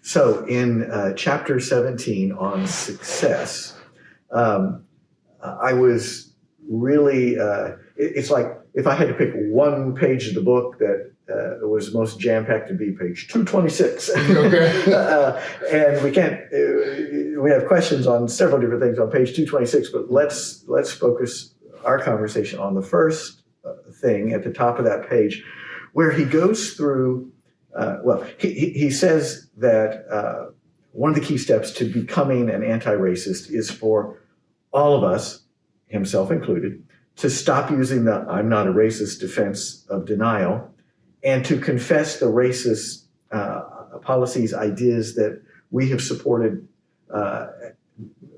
So in chapter 17 on success, I was really, it's like if I had to pick one page of the book that was most jam-packed, to be page 226. Okay. And we can't, we have questions on several different things on page 226, but let's focus our conversation on the first thing at the top of that page, where he goes through, he says that one of the key steps to becoming an anti-racist is for all of us, himself included, to stop using the "I'm not a racist" defense of denial, and to confess the racist policies, ideas that we have supported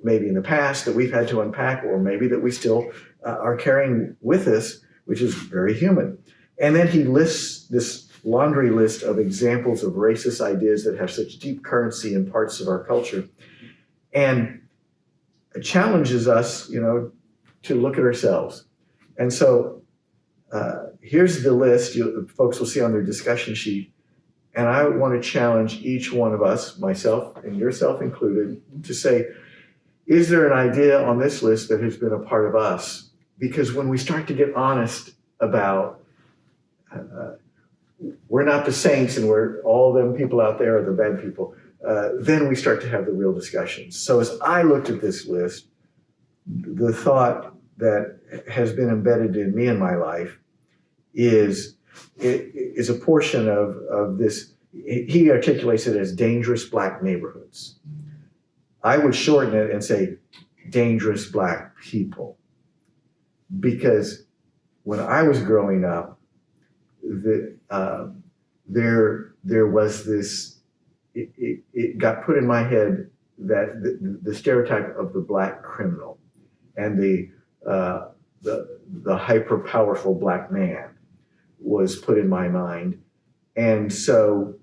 maybe in the past, that we've had to unpack, or maybe that we still are carrying with us, which is very human. And then he lists this laundry list of examples of racist ideas that have such deep currency in parts of our culture, and challenges us, to look at ourselves. And so here's the list folks will see on their discussion sheet. And I want to challenge each one of us, myself and yourself included, to say, is there an idea on this list that has been a part of us? Because when we start to get honest about we're not the saints and we're all them people out there are the bad people, then we start to have the real discussions. So as I looked at this list, the thought that has been embedded in me in my life is a portion of this. He articulates it as dangerous Black neighborhoods. I would shorten it and say dangerous Black people, because when I was growing up, there was this. It got put in my head that the stereotype of the Black criminal and the hyper powerful Black man was put in my mind. And so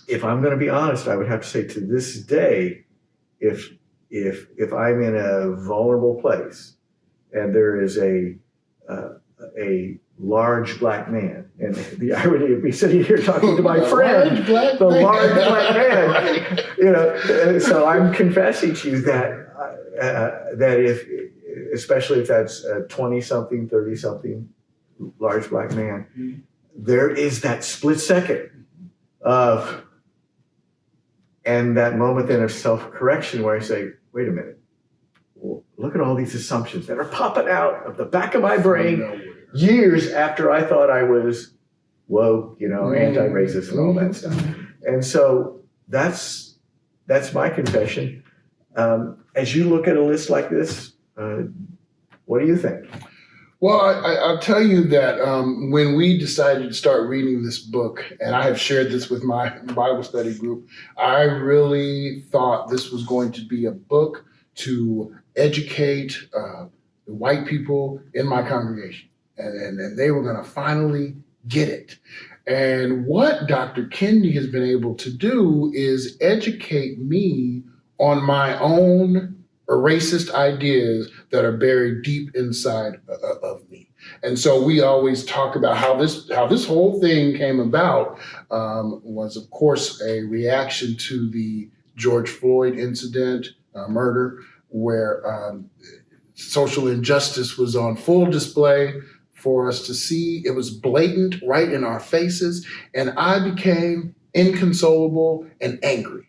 if I'm going to be honest, I would have to say, to this day, if I'm in a vulnerable place and there is a large Black man, and the irony of me sitting here talking to my friend, the large Black man, so I'm confessing to you that if, especially if that's a 20-something, 30-something large Black man, there is that split second of, and that moment then of self-correction where I say, wait a minute, well, look at all these assumptions that are popping out of the back of my brain years after I thought I was woke, anti-racist and all that stuff. And so that's my confession. As you look at a list like this, what do you think? Well, I'll tell you that when we decided to start reading this book, and I have shared this with my Bible study group, I really thought this was going to be a book to educate white people in my congregation. And they were going to finally get it. And what Dr. Kendi has been able to do is educate me on my own racist ideas that are buried deep inside of me. And so we always talk about how this whole thing came about was, of course, a reaction to the George Floyd incident, murder, where social injustice was on full display for us to see. It was blatant right in our faces, and I became inconsolable and angry.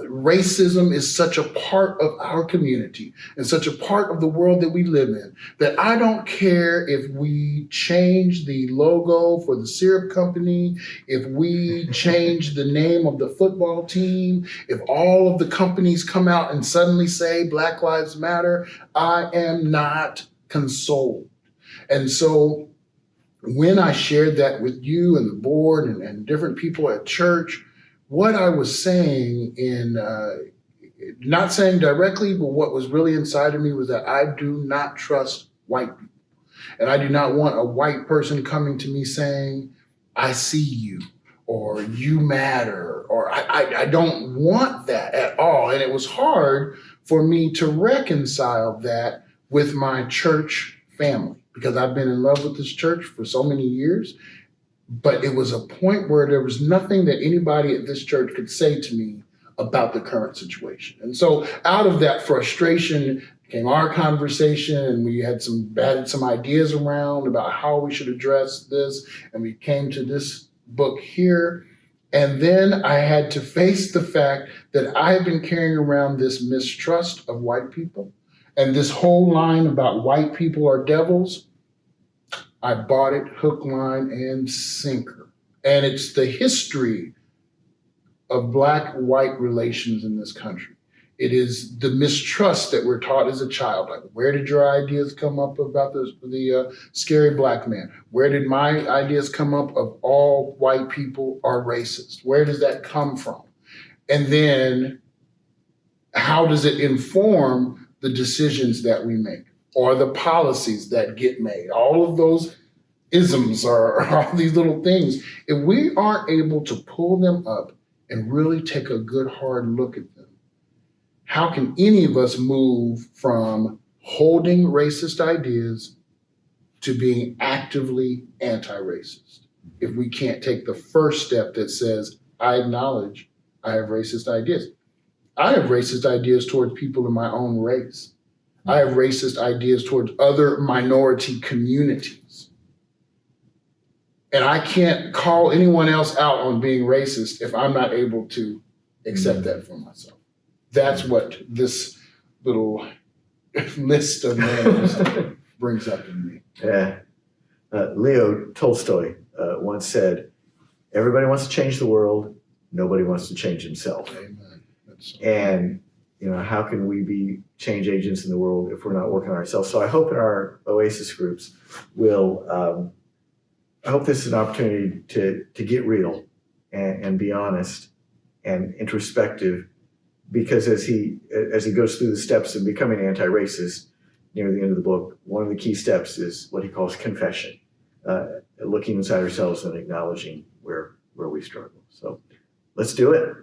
Racism is such a part of our community and such a part of the world that we live in that I don't care if we change the logo for the syrup company, if we change the name of the football team, if all of the companies come out and suddenly say Black Lives Matter. I am not consoled. And so when I shared that with you and the board and different people at church, what I was saying not saying directly, but what was really inside of me was that I do not trust white people. And I do not want a white person coming to me saying, I see you, or you matter, or I don't want that at all. And it was hard for me to reconcile that with my church family, because I've been in love with this church for so many years. But it was a point where there was nothing that anybody at this church could say to me about the current situation. And so out of that frustration came our conversation, and we had some ideas around about how we should address this. And we came to this book here. And then I had to face the fact that I had been carrying around this mistrust of white people and this whole line about white people are devils. I bought it hook, line, and sinker. And it's the history of Black-white relations in this country. It is the mistrust that we're taught as a child. Like, where did your ideas come up about the scary black man? Where did my ideas come up of all white people are racist? Where does that come from? And then how does it inform the decisions that we make or the policies that get made? All of those isms or all these little things, if we aren't able to pull them up and really take a good hard look at them, how can any of us move from holding racist ideas to being actively anti-racist if we can't take the first step that says, I acknowledge I have racist ideas. I have racist ideas towards people in my own race. I have racist ideas towards other minority communities. And I can't call anyone else out on being racist if I'm not able to accept that for myself. That's what this little list of names brings up in me. Yeah. Leo Tolstoy once said, everybody wants to change the world, nobody wants to change himself. Amen. That's And how can we be change agents in the world if we're not working on ourselves? So I hope in our Oasis groups I hope this is an opportunity to get real and be honest and introspective, because as he goes through the steps of becoming anti-racist near the end of the book, one of the key steps is what he calls confession, looking inside ourselves and acknowledging where we struggle. So let's do it.